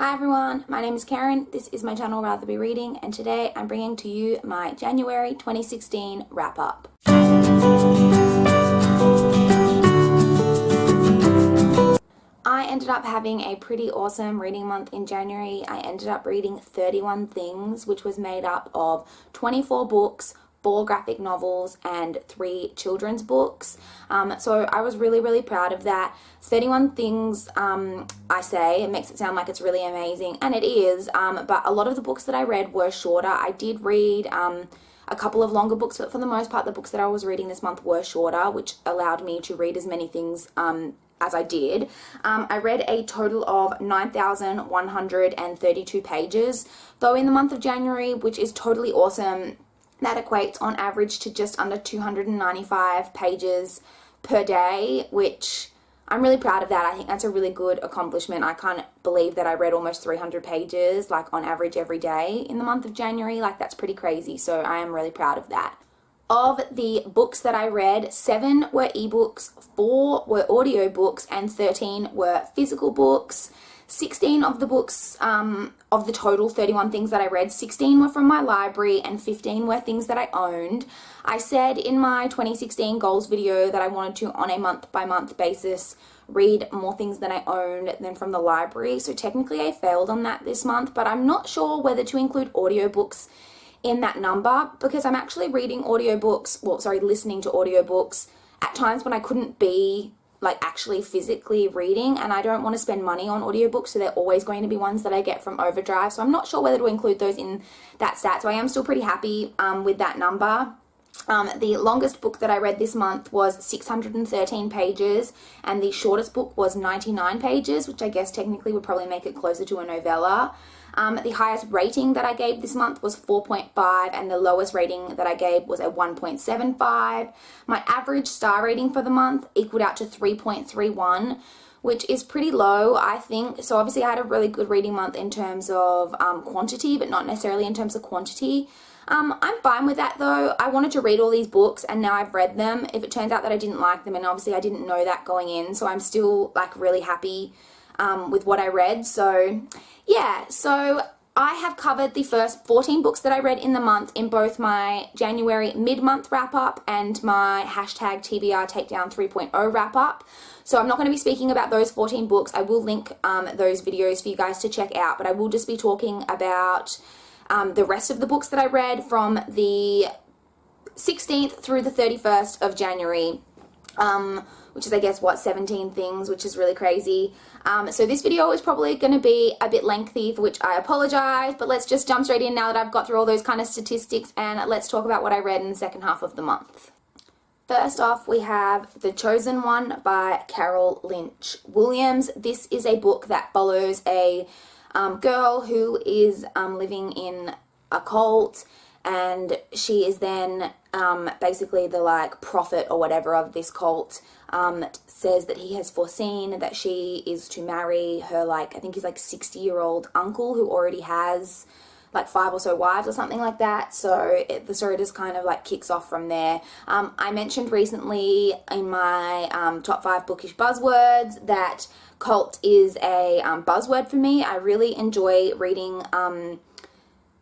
Hi everyone, my name is Karen, this is my channel RatherBeReading, and today I'm bringing to you my January 2016 wrap-up. I ended up having a pretty awesome reading month in January. I ended up reading 31 things, which was made up of 24 books, 4 graphic novels, and 3 children's books. So I was really proud of that. 31 things, I say, it makes it sound like it's really amazing, and it is, but a lot of the books that I read were shorter. I did read a couple of longer books, but for the most part the books that I was reading this month were shorter, which allowed me to read as many things as I did. I read a total of 9,132 pages, though in the month of January, which is totally awesome. That equates on average to just under 295 pages per day, which I'm really proud of that. I think that's a really good accomplishment. I can't believe that I read almost 300 pages, like on average every day in the month of January. Like, that's pretty crazy, so I am really proud of that. Of the books that I read, 7 were ebooks, 4 were audiobooks, and 13 were physical books. 16 of the books, of the total 31 things that I read, 16 were from my library and 15 were things that I owned. I said in my 2016 goals video that I wanted to, on a month-by-month basis, read more things that I owned than from the library. So technically I failed on that this month, but I'm not sure whether to include audiobooks in that number, because I'm actually listening to audiobooks at times when I couldn't be like actually physically reading, and I don't want to spend money on audiobooks, so they're always going to be ones that I get from Overdrive. So I'm not sure whether to include those in that stat, so I am still pretty happy with that number. The longest book that I read this month was 613 pages, and the shortest book was 99 pages, which I guess technically would probably make it closer to a novella. The highest rating that I gave this month was 4.5, and the lowest rating that I gave was a 1.75. My average star rating for the month equaled out to 3.31, which is pretty low, I think. So obviously I had a really good reading month in terms of quantity, but not necessarily in terms of quantity. I'm fine with that though. I wanted to read all these books and now I've read them. If it turns out that I didn't like them, and obviously I didn't know that going in, so I'm still like really happy with what I read. So yeah, so I have covered the first 14 books that I read in the month in both my January mid-month wrap-up and my hashtag TBR Takedown 3.0 wrap-up. So I'm not going to be speaking about those 14 books. I will link those videos for you guys to check out, but I will just be talking about the rest of the books that I read from the 16th through the 31st of January, which is, I guess, 17 things, which is really crazy. So this video is probably going to be a bit lengthy, for which I apologize, but let's just jump straight in now that I've got through all those kind of statistics, and let's talk about what I read in the second half of the month. First off, we have The Chosen One by Carol Lynch Williams. This is a book that follows a girl who is living in a cult, and she is then basically the like prophet or whatever of this cult. Says that he has foreseen that she is to marry her, like, I think he's like 60-year-old uncle who already has like 5 or so wives or something like that. So the story just kind of like kicks off from there. I mentioned recently in my top 5 bookish buzzwords that cult is a buzzword for me. I really enjoy reading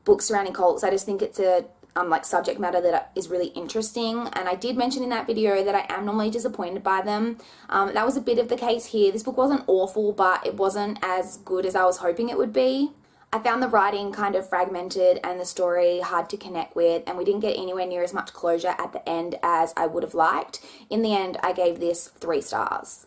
books surrounding cults. I just think it's a like subject matter that is really interesting, and I did mention in that video that I am normally disappointed by them. That was a bit of the case here. This book wasn't awful, but it wasn't as good as I was hoping it would be. I found the writing kind of fragmented and the story hard to connect with, and we didn't get anywhere near as much closure at the end as I would have liked. In the end, I gave this 3 stars.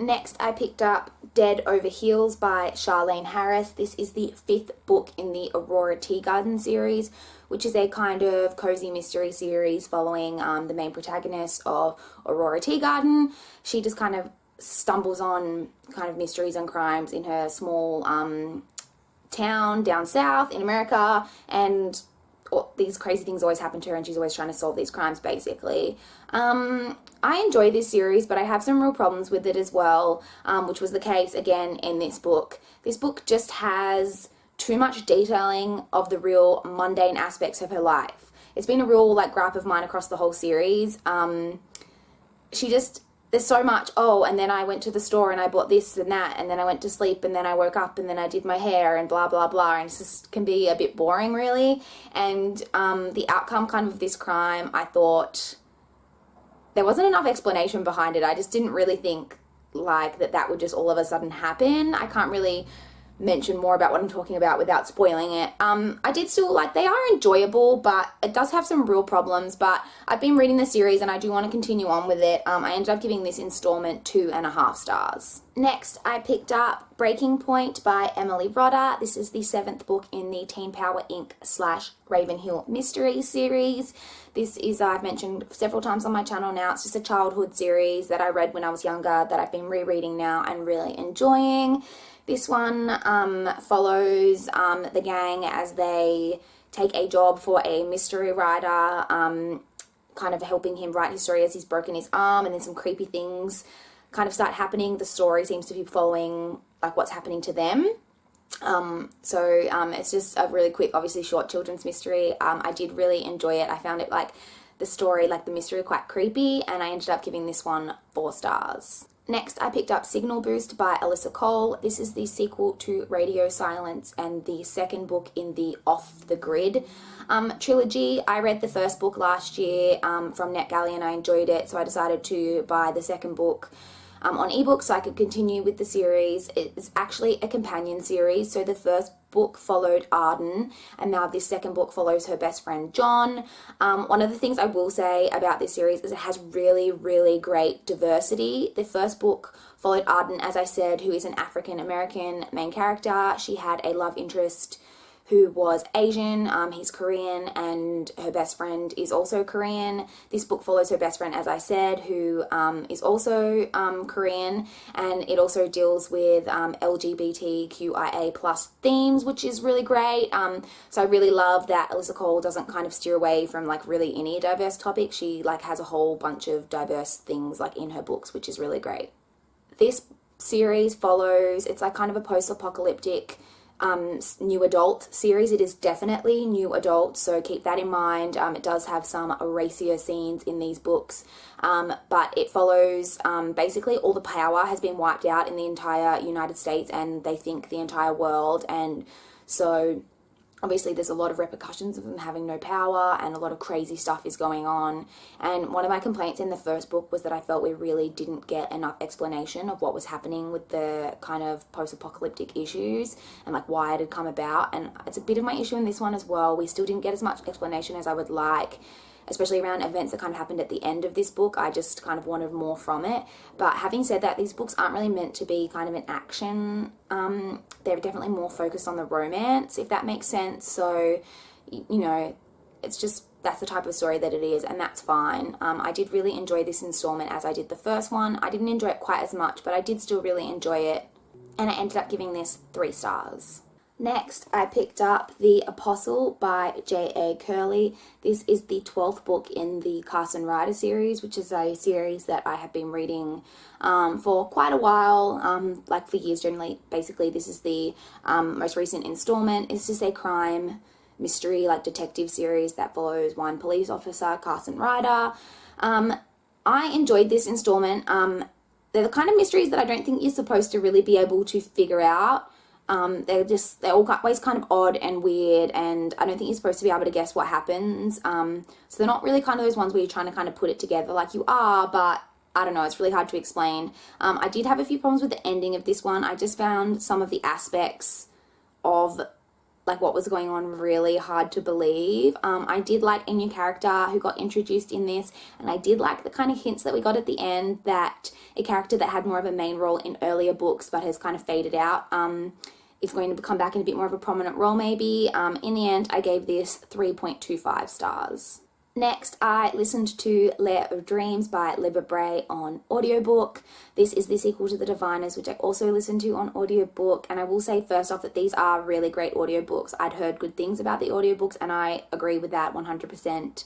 Next, I picked up Dead Over Heels by Charlene Harris. This is the 5th book in the Aurora Teagarden series, which is a kind of cozy mystery series following the main protagonist of Aurora Teagarden. She just kind of stumbles on kind of mysteries and crimes in her small town down south in America, and these crazy things always happen to her, and she's always trying to solve these crimes, basically. I enjoy this series, but I have some real problems with it as well, which was the case again in this book. This book just has too much detailing of the real mundane aspects of her life. It's been a real like gripe of mine across the whole series. She just there's so much, oh, and then I went to the store and I bought this and that, and then I went to sleep, and then I woke up, and then I did my hair, and blah, blah, blah, and it just can be a bit boring, really. And the outcome kind of this crime, I thought there wasn't enough explanation behind it. I just didn't really think, like, that would just all of a sudden happen. I can't really mention more about what I'm talking about without spoiling it. I did still, like, they are enjoyable, but it does have some real problems. But I've been reading the series and I do want to continue on with it. I ended up giving this installment 2.5 stars. Next, I picked up Breaking Point by Emily Rodda. This is the 7th book in the Teen Power Inc. / Ravenhill mystery series. This is, I've mentioned several times on my channel now, it's just a childhood series that I read when I was younger that I've been rereading now and really enjoying. This one follows the gang as they take a job for a mystery writer, kind of helping him write his story as he's broken his arm, and then some creepy things kind of start happening. The story seems to be following, like, what's happening to them. It's just a really quick, obviously short children's mystery. I did really enjoy it. I found it, like, the story, like the mystery, quite creepy, and I ended up giving this one 4 stars. Next, I picked up Signal Boost by Alyssa Cole. This is the sequel to Radio Silence and the second book in the Off the Grid trilogy. I read the first book last year from NetGalley and I enjoyed it, so I decided to buy the second book on ebook so I could continue with the series. It's actually a companion series, so the first book followed Arden, and now this second book follows her best friend John. One of the things I will say about this series is it has really, really great diversity. The first book followed Arden, as I said, who is an African American main character. She had a love interest who was Asian, he's Korean, and her best friend is also Korean. This book follows her best friend, as I said, who is also Korean, and it also deals with LGBTQIA plus themes, which is really great. So I really love that Alyssa Cole doesn't kind of steer away from, like, really any diverse topic. She, like, has a whole bunch of diverse things, like, in her books, which is really great. This series follows, it's like kind of a post-apocalyptic new adult series. It is definitely new adult, so keep that in mind. It does have some racier scenes in these books, but it follows basically all the power has been wiped out in the entire United States, and they think the entire world, and so obviously there's a lot of repercussions of them having no power, and a lot of crazy stuff is going on. And one of my complaints in the first book was that I felt we really didn't get enough explanation of what was happening with the kind of post-apocalyptic issues and, like, why it had come about. And it's a bit of my issue in this one as well. We still didn't get as much explanation as I would like, especially around events that kind of happened at the end of this book. I just kind of wanted more from it. But having said that, these books aren't really meant to be kind of an action. They're definitely more focused on the romance, if that makes sense. So, you know, it's just, that's the type of story that it is, and that's fine. I did really enjoy this installment as I did the first one. I didn't enjoy it quite as much, but I did still really enjoy it, and I ended up giving this 3 stars. Next, I picked up The Apostle by J.A. Curley. This is the 12th book in the Carson Rider series, which is a series that I have been reading for quite a while, like for years generally. Basically, this is the most recent installment. It's just a crime mystery, like, detective series that follows one police officer, Carson Rider. I enjoyed this installment. They're the kind of mysteries that I don't think you're supposed to really be able to figure out. They're always kind of odd and weird, and I don't think you're supposed to be able to guess what happens. So they're not really kind of those ones where you're trying to kind of put it together like you are, but I don't know, it's really hard to explain. I did have a few problems with the ending of this one. I just found some of the aspects of, like, what was going on really hard to believe. I did like a new character who got introduced in this, and I did like the kind of hints that we got at the end that a character that had more of a main role in earlier books but has kind of faded out is going to come back in a bit more of a prominent role maybe. In the end, I gave this 3.25 stars. Next, I listened to Lair of Dreams by Libba Bray on audiobook. This is the sequel to The Diviners, which I also listened to on audiobook. And I will say first off that these are really great audiobooks. I'd heard good things about the audiobooks, and I agree with that 100%.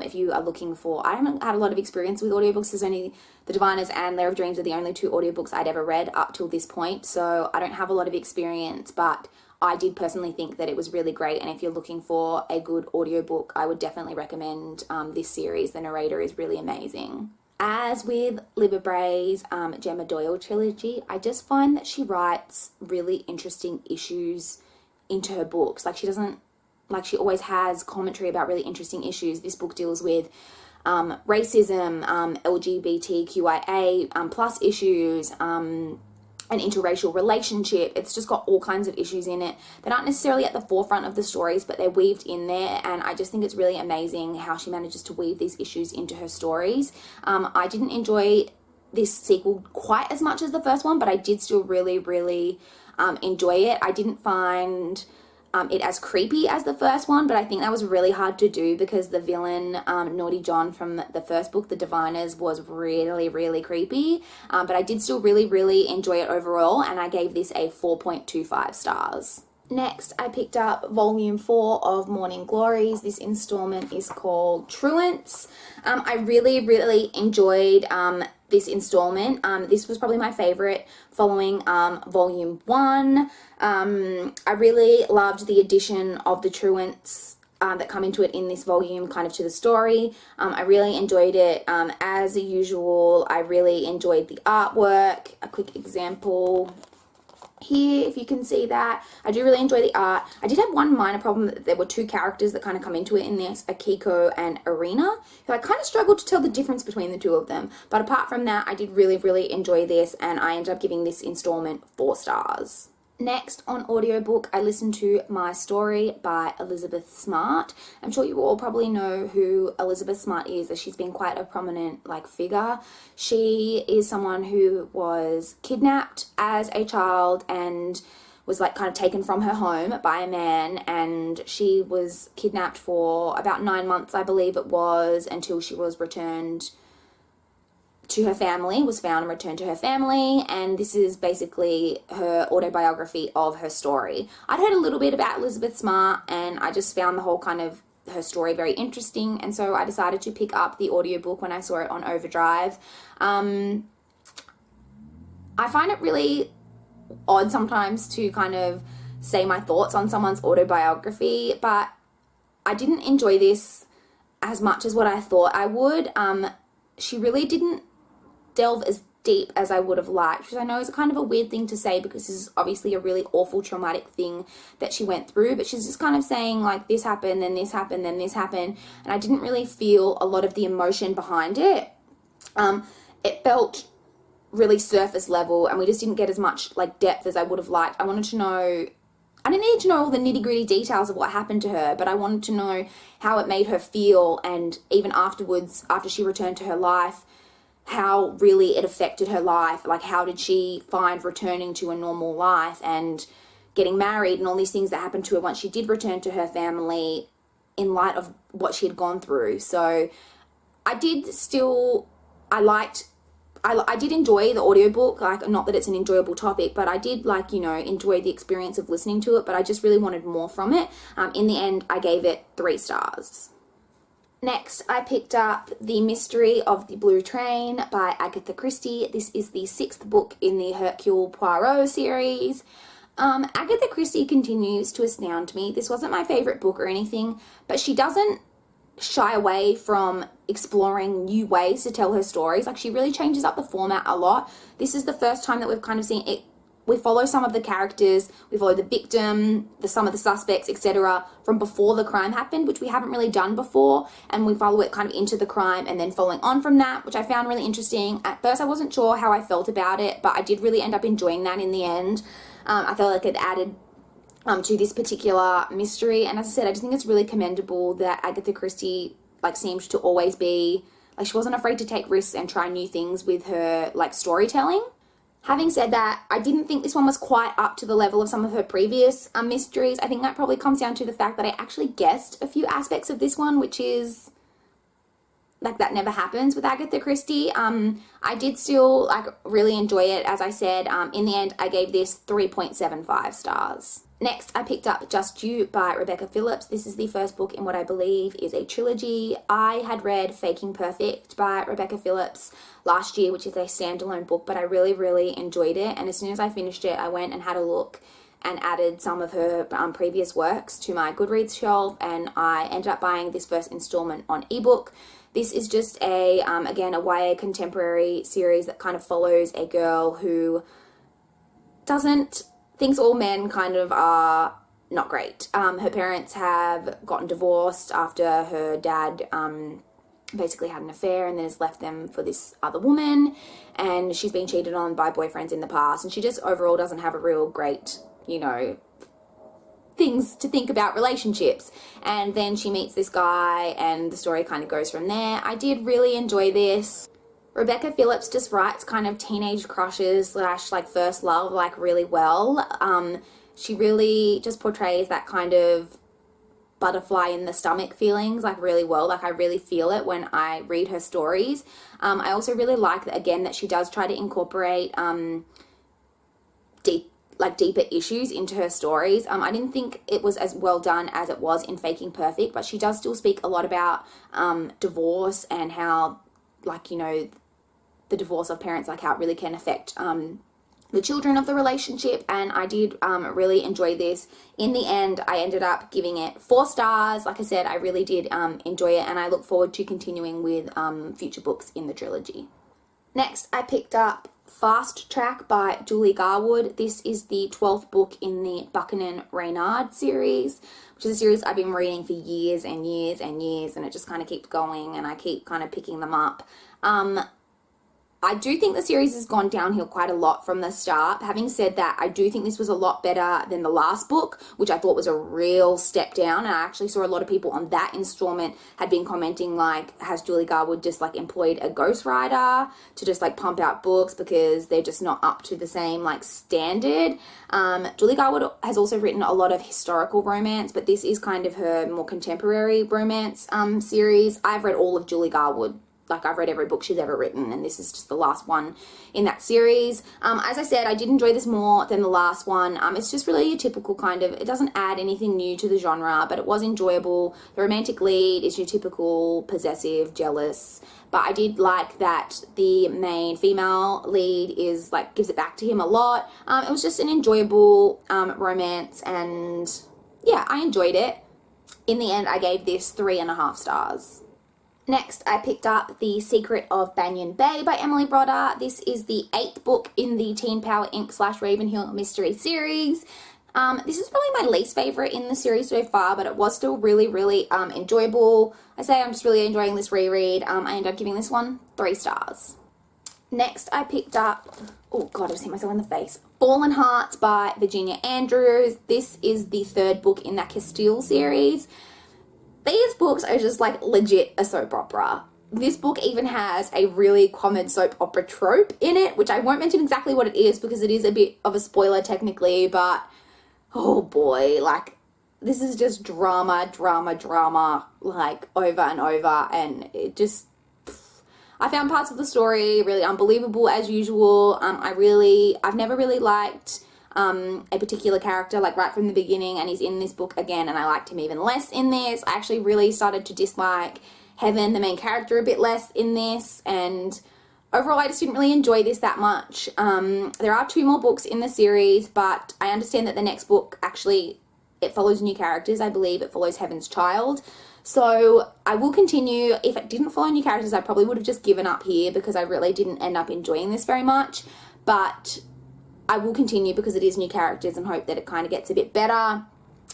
If you are looking for, I haven't had a lot of experience with audiobooks. There's only The Diviners and Lair of Dreams are the only 2 audiobooks I'd ever read up till this point. So I don't have a lot of experience, but I did personally think that it was really great, and if you're looking for a good audiobook, I would definitely recommend this series. The narrator is really amazing. As with Libba Bray's Gemma Doyle trilogy, I just find that she writes really interesting issues into her books. Like, she doesn't, like, she always has commentary about really interesting issues. This book deals with racism, LGBTQIA plus issues, an interracial relationship. It's just got all kinds of issues in it that aren't necessarily at the forefront of the stories, but they're weaved in there, and I just think it's really amazing how she manages to weave these issues into her stories. I didn't enjoy this sequel quite as much as the first one, but I did still really, really enjoy it. I didn't find it as creepy as the first one, but I think that was really hard to do because the villain, Naughty John from the first book, The Diviners, was really, really creepy. But I did still really, really enjoy it overall, and I gave this a 4.25 stars. Next, I picked up volume 4 of Morning Glories. This installment is called Truants. I really, really enjoyed this installment. This was probably my favorite following volume 1. I really loved the addition of the truants that come into it in this volume kind of to the story. I really enjoyed it. As usual, I really enjoyed the artwork. A quick example here, if you can see that. I do really enjoy the art. I did have one minor problem, that there were two characters that kind of come into it in this, Akiko and Arena, who I kind of struggled to tell the difference between the two of them. But apart from that, I did really, really enjoy this, and I ended up giving this installment 4 stars. Next, on audiobook, I listened to My Story by Elizabeth Smart. I'm sure you all probably know who Elizabeth Smart is, as she's been quite a prominent figure. She is someone who was kidnapped as a child and was kind of taken from her home by a man, and she was kidnapped for about 9 months, I believe it was, until she was returned to her family, was found and returned to her family, and this is basically her autobiography of her story. I'd heard a little bit about Elizabeth Smart, and I just found the whole kind of her story very interesting, and so I decided to pick up the audiobook when I saw it on Overdrive. I find it really odd sometimes to kind of say my thoughts on someone's autobiography, but I didn't enjoy this as much as what I thought I would. She really didn't delve as deep as I would have liked, which I know is kind of a weird thing to say because this is obviously a really awful traumatic thing that she went through, but she's just kind of saying this happened, then this happened, then this happened, and I didn't really feel a lot of the emotion behind it. It felt really surface level, and we just didn't get as much depth as I would have liked. I didn't need to know all the nitty-gritty details of what happened to her, but I wanted to know how it made her feel, and even afterwards, after she returned to her life, how really it affected her life. How did she find returning to a normal life and getting married and all these things that happened to her once she did return to her family in light of what she had gone through. So I did enjoy the audiobook, not that it's an enjoyable topic, but I did enjoy the experience of listening to it, but I just really wanted more from it. In the end, I gave it 3 stars. Next, I picked up The Mystery of the Blue Train by Agatha Christie. This is the 6th book in the Hercule Poirot series. Agatha Christie continues to astound me. This wasn't my favorite book or anything, but she doesn't shy away from exploring new ways to tell her stories. She really changes up the format a lot. This is the first time that we've kind of seen it. We follow some of the characters, we follow the victim, some of the suspects, etc. from before the crime happened, which we haven't really done before, and we follow it kind of into the crime and then following on from that, which I found really interesting. At first I wasn't sure how I felt about it, but I did really end up enjoying that in the end. I felt like it added to this particular mystery, and as I said, I just think it's really commendable that Agatha Christie seemed to always be she wasn't afraid to take risks and try new things with her storytelling. Having said that, I didn't think this one was quite up to the level of some of her previous mysteries. I think that probably comes down to the fact that I actually guessed a few aspects of this one, which is that never happens with Agatha Christie. I did still really enjoy it. As I said, in the end, I gave this 3.75 stars. Next, I picked up Just You by Rebecca Phillips. This is the first book in what I believe is a trilogy. I had read Faking Perfect by Rebecca Phillips last year, which is a standalone book, but I really, really enjoyed it. And as soon as I finished it, I went and had a look and added some of her previous works to my Goodreads shelf, and I ended up buying this first installment on ebook. This is just again, a YA contemporary series that kind of follows a girl who thinks all men kind of are not great. Her parents have gotten divorced after her dad basically had an affair and then has left them for this other woman, and she's been cheated on by boyfriends in the past, and she just overall doesn't have a real great, things to think about relationships. And then she meets this guy and the story kind of goes from there. I did really enjoy this. Rebecca Phillips just writes kind of teenage crushes / like first love like really well. She really just portrays that kind of butterfly in the stomach feelings like really well. Like I really feel it when I read her stories. I also really like that, again, that she does try to incorporate deeper issues into her stories. I didn't think it was as well done as it was in Faking Perfect, but she does still speak a lot about divorce and how, the divorce of parents, like how it really can affect the children of the relationship. And I did really enjoy this. In the end, I ended up giving it 4 stars. Like I said, I really did enjoy it, and I look forward to continuing with future books in the trilogy. Next, I picked up Fast Track by Julie Garwood. This is the 12th book in the Buchanan Reynard series, which is a series I've been reading for years and years and years, and it just kind of keeps going, and I keep kind of picking them up. I do think the series has gone downhill quite a lot from the start. Having said that, I do think this was a lot better than the last book, which I thought was a real step down. And I actually saw a lot of people on that installment had been commenting like, has Julie Garwood just like employed a ghostwriter to just like pump out books because they're just not up to the same like standard. Julie Garwood has also written a lot of historical romance, but this is kind of her more contemporary romance series. I've read all of Julie Garwood. Like, I've read every book she's ever written, and this is just the last one in that series. As I said, I did enjoy this more than the last one. It's just really a typical kind of, it doesn't add anything new to the genre, but it was enjoyable. The romantic lead is your typical possessive, jealous, but I did like that the main female lead is, like, gives it back to him a lot. It was just an enjoyable romance, and yeah, I enjoyed it. In the end, I gave this 3.5 stars. Next, I picked up The Secret of Banyan Bay by Emily Brodder. This is the 8th book in the Teen Power Inc. / Ravenhill mystery series. This is probably my least favorite in the series so far, but it was still really, really enjoyable. I say I'm just really enjoying this reread. I ended up giving this one 3 stars. Next, I picked up, oh God, I just hit myself in the face, Fallen Hearts by Virginia Andrews. This is the 3rd book in that Castile series. These books are just like legit a soap opera. This book even has a really common soap opera trope in it, which I won't mention exactly what it is because it is a bit of a spoiler technically, but oh boy, like this is just drama, like over and over, and it just, I found parts of the story really unbelievable as usual. I've never really liked a particular character like right from the beginning, and he's in this book again and I liked him even less in this. I actually really started to dislike Heaven, the main character, a bit less in this, and overall I just didn't really enjoy this that much. There are 2 more books in the series, but I understand that the next book actually, it follows new characters. I believe it follows Heaven's child, so I will continue. If it didn't follow new characters, I probably would have just given up here because I really didn't end up enjoying this very much, but I will continue because it is new characters and hope that it kind of gets a bit better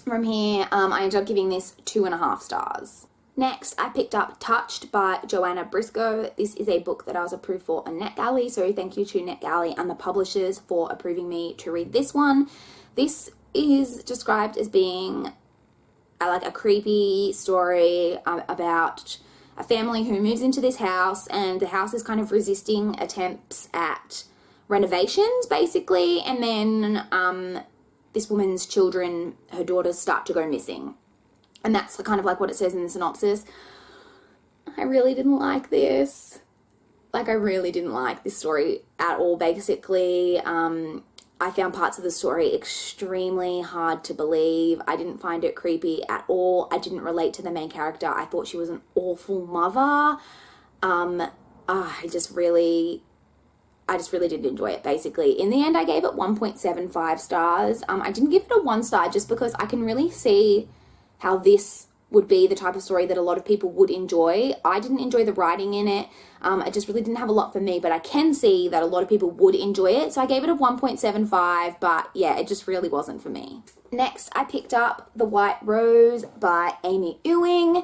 from here. I ended up giving this 2.5 stars. Next, I picked up Touched by Joanna Briscoe. This is a book that I was approved for on NetGalley, so thank you to NetGalley and the publishers for approving me to read this one. This is described as being like a creepy story about a family who moves into this house, and the house is kind of resisting attempts at renovations basically, and then this woman's children, her daughters, start to go missing, and that's kind of like what it says in the synopsis. I really didn't like this. Like, I really didn't like this story at all, basically. I found parts of the story extremely hard to believe. I didn't find it creepy at all. I didn't relate to the main character. I thought she was an awful mother. I just really I just really did enjoy it, basically. In the end, I gave it 1.75 stars. I didn't give it a 1 star just because I can really see how this would be the type of story that a lot of people would enjoy. I didn't enjoy the writing in it. It just really didn't have a lot for me, but I can see that a lot of people would enjoy it. So I gave it a 1.75, but yeah, it just really wasn't for me. Next, I picked up The White Rose by Amy Ewing.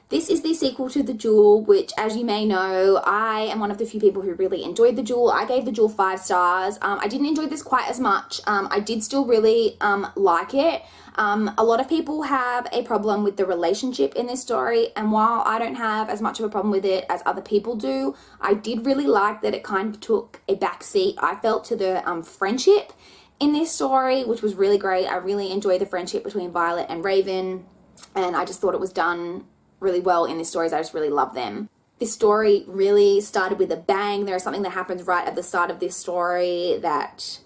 This is the sequel to The Jewel, which, as you may know, I am one of the few people who really enjoyed The Jewel. I gave The Jewel 5 stars. I didn't enjoy this quite as much. I did still really like it. A lot of people have a problem with the relationship in this story, and while I don't have as much of a problem with it as other people do, I did really like that it kind of took a back seat, I felt, to the friendship in this story, which was really great. I really enjoyed the friendship between Violet and Raven, and I just thought it was done really well in this story. I just really love them. This story really started with a bang. There is something that happens right at the start of this story that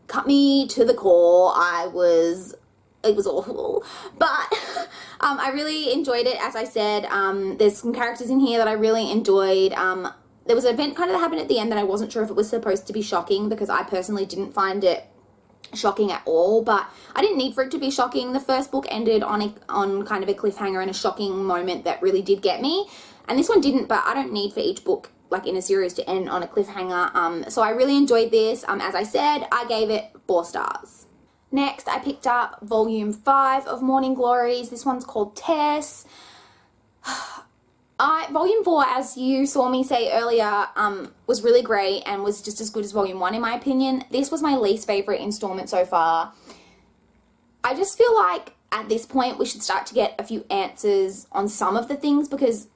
cut me to the core. It was awful, but I really enjoyed it. As I said, there's some characters in here that I really enjoyed. There was an event kind of that happened at the end that I wasn't sure if it was supposed to be shocking, because I personally didn't find it shocking at all, but I didn't need for it to be shocking. The first book ended on kind of a cliffhanger and a shocking moment that really did get me, and this one didn't, but I don't need for each book, like in a series, to end on a cliffhanger. So I really enjoyed this. As I said, I gave it 4 stars. Next, I picked up volume 5 of Morning Glories. This one's called Tess. Volume 4, as you saw me say earlier, was really great and was just as good as volume 1 in my opinion. This was my least favorite installment so far. I just feel like at this point we should start to get a few answers on some of the things, because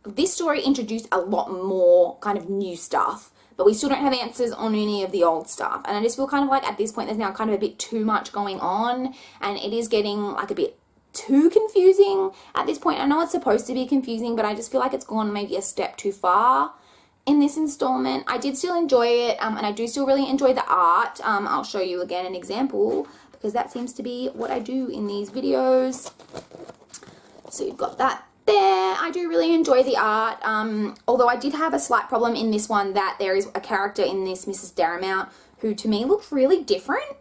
this story introduced a lot more kind of new stuff, but we still don't have answers on any of the old stuff. And I just feel kind of like at this point there's now kind of a bit too much going on, and it is getting like a bit too confusing at this point. I know it's supposed to be confusing, but I just feel like it's gone maybe a step too far in this installment. I did still enjoy it, and I do still really enjoy the art. I'll show you again an example, because that seems to be what I do in these videos. So you've got that there. I do really enjoy the art, although I did have a slight problem in this one, that there is a character in this, Mrs. Darramount, who to me looked really different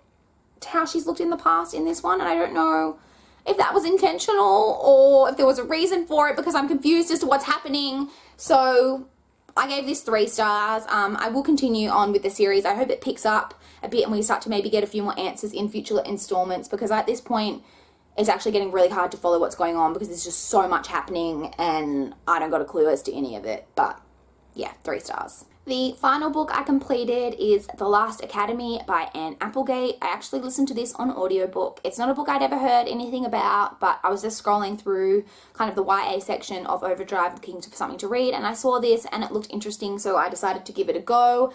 to how she's looked in the past in this one, and I don't know if that was intentional or if there was a reason for it, because I'm confused as to what's happening. So I gave this 3 stars. I will continue on with the series. I hope it picks up a bit and we start to maybe get a few more answers in future installments, because at this point it's actually getting really hard to follow what's going on, because there's just so much happening and I don't got a clue as to any of it. But yeah, 3 stars. The final book I completed is The Last Academy by Anne Applegate. I actually listened to this on audiobook. It's not a book I'd ever heard anything about, but I was just scrolling through kind of the YA section of Overdrive looking for something to read, and I saw this and it looked interesting, so I decided to give it a go.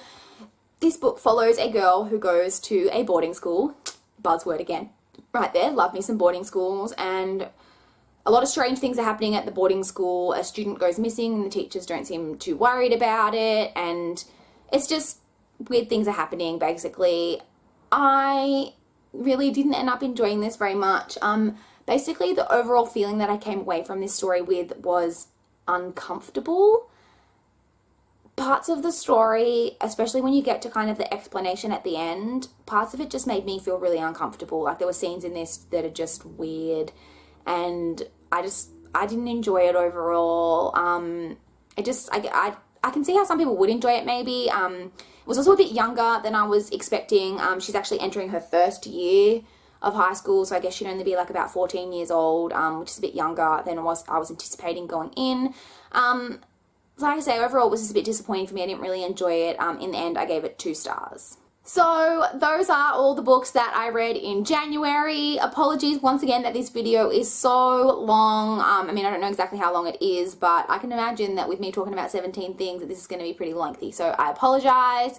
This book follows a girl who goes to a boarding school. Buzzword again. Right there, love me some boarding schools, and a lot of strange things are happening at the boarding school. A student goes missing and the teachers don't seem too worried about it, and it's just weird things are happening, basically. I really didn't end up enjoying this very much. Basically, the overall feeling that I came away from this story with was uncomfortable. Parts of the story, especially when you get to kind of the explanation at the end, parts of it just made me feel really uncomfortable. Like there were scenes in this that are just weird, and I didn't enjoy it overall. I can see how some people would enjoy it maybe. It was also a bit younger than I was expecting. She's actually entering her first year of high school, so I guess she'd only be like about 14 years old, which is a bit younger than I was anticipating going in. Like I say, overall it was just a bit disappointing for me. I didn't really enjoy it. In the end, I gave it 2 stars. So those are all the books that I read in January. Apologies once again that this video is so long. I mean, I don't know exactly how long it is, but I can imagine that with me talking about 17 things that this is going to be pretty lengthy, so I apologize.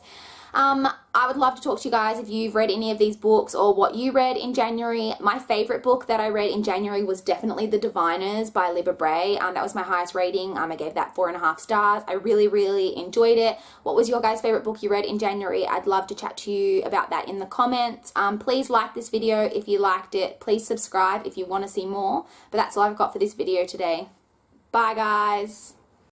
I would love to talk to you guys if you've read any of these books or what you read in January. My favorite book that I read in January was definitely The Diviners by Libba Bray. That was my highest rating. I gave that 4.5 stars. I really, really enjoyed it. What was your guys' favorite book you read in January? I'd love to chat to you about that in the comments. Please like this video if you liked it. Please subscribe if you want to see more. But that's all I've got for this video today. Bye, guys.